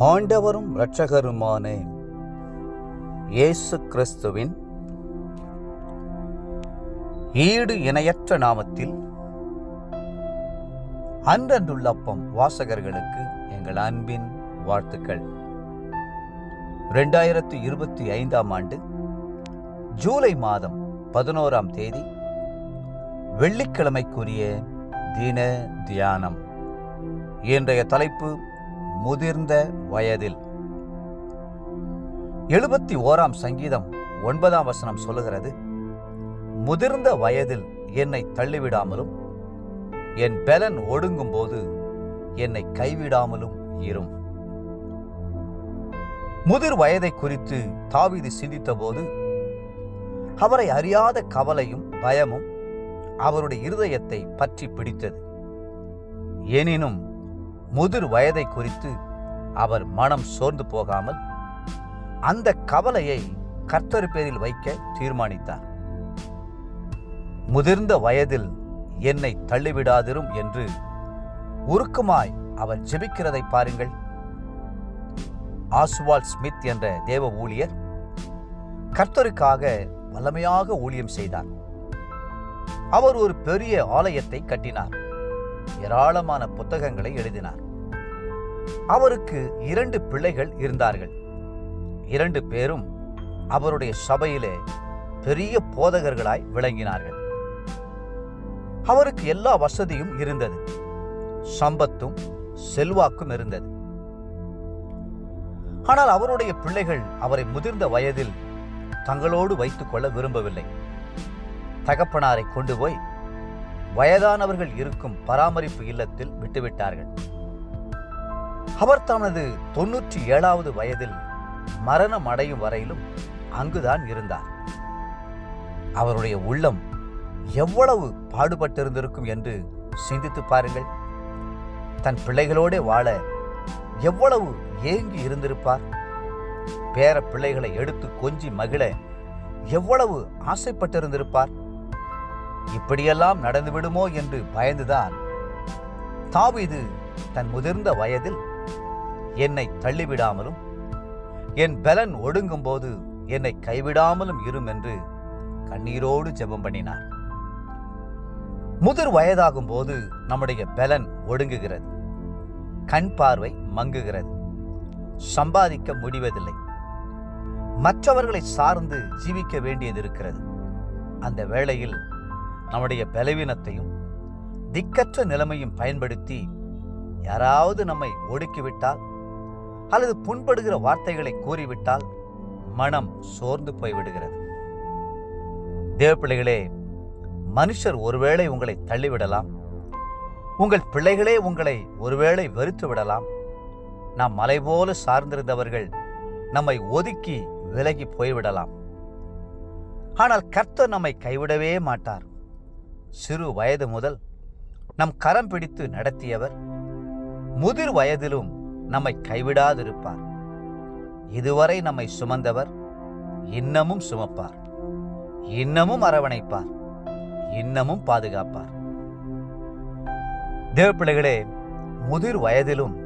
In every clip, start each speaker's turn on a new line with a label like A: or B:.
A: ஆண்டவரும் இரட்சகருமான இயேசு கிறிஸ்துவின் ஈடு இணையற்ற நாமத்தில் அன்றன்றுள்ளப்பம் வாசகர்களுக்கு எங்கள் அன்பின் வாழ்த்துக்கள். 2025 ஆண்டு ஜூலை மாதம் 11ஆம் தேதி வெள்ளிக்கிழமைக்குரிய தின தியானம். இன்றைய தலைப்பு முதிர்ந்த வயதில். 71ஆம் சங்கீதம் 9ஆம் வசனம் சொல்லுகிறது, முதிர்ந்த வயதில் என்னை தள்ளிவிடாமலும் என் பெலன் ஒடுங்கும் போது என்னை கைவிடாமலும் இரும். முதிர் வயதை குறித்து தாவீது சிந்தித்த போது அவரை அறியாத கவலையும் பயமும் அவருடைய இருதயத்தை பற்றி பிடித்தது. எனினும் முதிர் வயதை குறித்து அவர் மனம் சோர்ந்து போகாமல் அந்த கவலையை கர்த்தர் பேரில் வைக்க தீர்மானித்தார். முதிர்ந்த வயதில் என்னை தள்ளிவிடாதிரும் என்று உருக்கமாய் அவர் ஜெபிக்கிறதை பாருங்கள். ஆஸ்வால்ட் ஸ்மித் என்ற தேவ ஊழியர் கர்த்தருக்காக வல்லமையாக ஊழியம் செய்தார். அவர் ஒரு பெரிய ஆலயத்தை கட்டினார். ஏராளமான புத்தகங்களை எழுதினார். அவருக்கு 2 பிள்ளைகள் இருந்தார்கள். 2 பேரும் அவருடைய சபையிலே பெரிய போதகர்களாய் விளங்கினார்கள். அவருக்கு எல்லா வசதியும் இருந்தது, சம்பத்தும் செல்வாக்கும் இருந்தது. ஆனால் அவருடைய பிள்ளைகள் அவரை முதிர்ந்த வயதில் தங்களோடு வைத்துக் கொள்ள விரும்பவில்லை. தகப்பனாரை கொண்டு போய் வயதானவர்கள் இருக்கும் பராமரிப்பு இல்லத்தில் விட்டுவிட்டார்கள். அவர் தனது 97வது வயதில் மரணம் அடையும் வரையிலும் அங்குதான் இருந்தார். அவருடைய உள்ளம் எவ்வளவு பாடுபட்டிருந்திருக்கும் என்று சிந்தித்து பாருங்கள். தன் பிள்ளைகளோடு வாழ எவ்வளவு ஏங்கி இருந்திருப்பார். பேர பிள்ளைகளை எடுத்து கொஞ்சி மகிழ எவ்வளவு ஆசைப்பட்டிருந்திருப்பார். இப்படியெல்லாம் நடந்துவிடுமோ என்று பயந்துதான் தாவீது தன் முதிர்ந்த வயதில் என்னை தள்ளிவிடாமலும் என் பெலன் ஒடுங்கும் போது என்னை கைவிடாமலும் இரும் என்று கண்ணீரோடு ஜெபம் பண்ணினார். முதிர் வயதாகும் போது நம்முடைய பெலன் ஒடுங்குகிறது, கண் பார்வை மங்குகிறது, சம்பாதிக்க முடிவதில்லை, மற்றவர்களை சார்ந்து ஜீவிக்க வேண்டியது இருக்கிறது. அந்த வேளையில் நம்முடைய பலவீனத்தையும் திக்கற்ற நிலைமையும் பயன்படுத்தி யாராவது நம்மை ஒடுக்கிவிட்டால் அல்லது புண்படுகிற வார்த்தைகளை கூறிவிட்டால் மனம் சோர்ந்து போய்விடுகிறது. தேவப்பிள்ளைகளே, மனுஷர் ஒருவேளை உங்களை தள்ளிவிடலாம், உங்கள் பிள்ளைகளே உங்களை ஒருவேளை வெறுத்து விடலாம். நாம் மலை போல சார்ந்திருந்தவர்கள் நம்மை ஒதுக்கி விலகி போய்விடலாம். ஆனால் கர்த்தர் நம்மை கைவிடவே மாட்டார். சிறு வயது முதல் நம் கரம் பிடித்து நடத்தியவர் முதிர் வயதிலும் நம்மை கைவிடாதிருப்பார். இதுவரை நம்மை சுமந்தவர் இன்னமும் சுமப்பார், இன்னமும் அரவணைப்பார், இன்னமும் பாதுகாப்பார். தேவப்பிள்ளைகளே, முதிர் வயதிலும்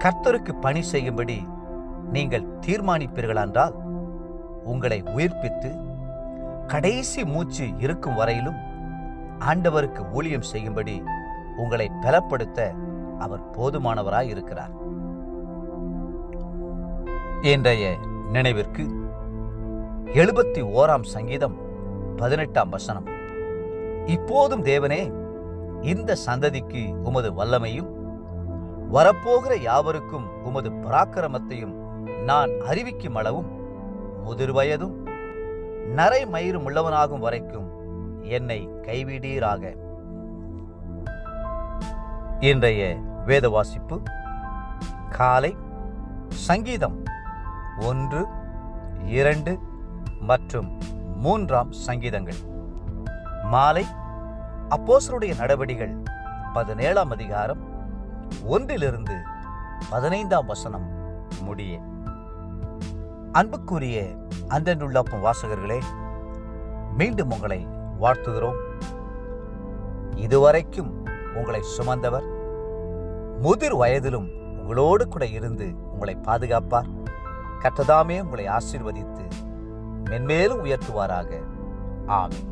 A: கர்த்தருக்கு பணி செய்யும்படி நீங்கள் தீர்மானிப்பீர்கள் என்றால் உங்களை உயிர்ப்பித்து கடைசி மூச்சு இருக்கும் வரையிலும் ஆண்டவருக்கு ஊழியம் செய்யும்படி உங்களை பலப்படுத்த அவர் போதுமானவராய் இருக்கிறார். இன்றைய நினைவிற்கு 71ஆம் சங்கீதம் 18ஆம் வசனம். இப்போதும் தேவனே, இந்த சந்ததிக்கு உமது வல்லமையும் வரப்போகிற யாவருக்கும் உமது பராக்கிரமத்தையும் நான் அறிவிக்கும் அளவும் முதிர் வயதும் நரை மயிரும் உள்ளவனாகும் வரைக்கும் என்னை கைவிடீராக. இன்றைய வேத வாசிப்பு காலை சங்கீதம் 1, 2 மற்றும் 3ஆம் சங்கீதங்கள். மாலை அப்போஸ்தலருடைய நடபடிகள் 17ஆம் அதிகாரம் 1 - 15ஆம் வசனம் முடிய. அன்புக்குரிய அன்றன்றுள்ளப்பம் வாசகர்களே, மீண்டும் உங்களை வாழ்த்துகிறோம். இதுவரைக்கும் உங்களை சுமந்தவர் முதிர் வயதிலும் உங்களோடு கூட இருந்து உங்களை பாதுகாப்பார். கர்த்தர் தாமே உங்களை ஆசீர்வதித்து மென்மேலும் உயர்த்துவாராக. ஆமென்.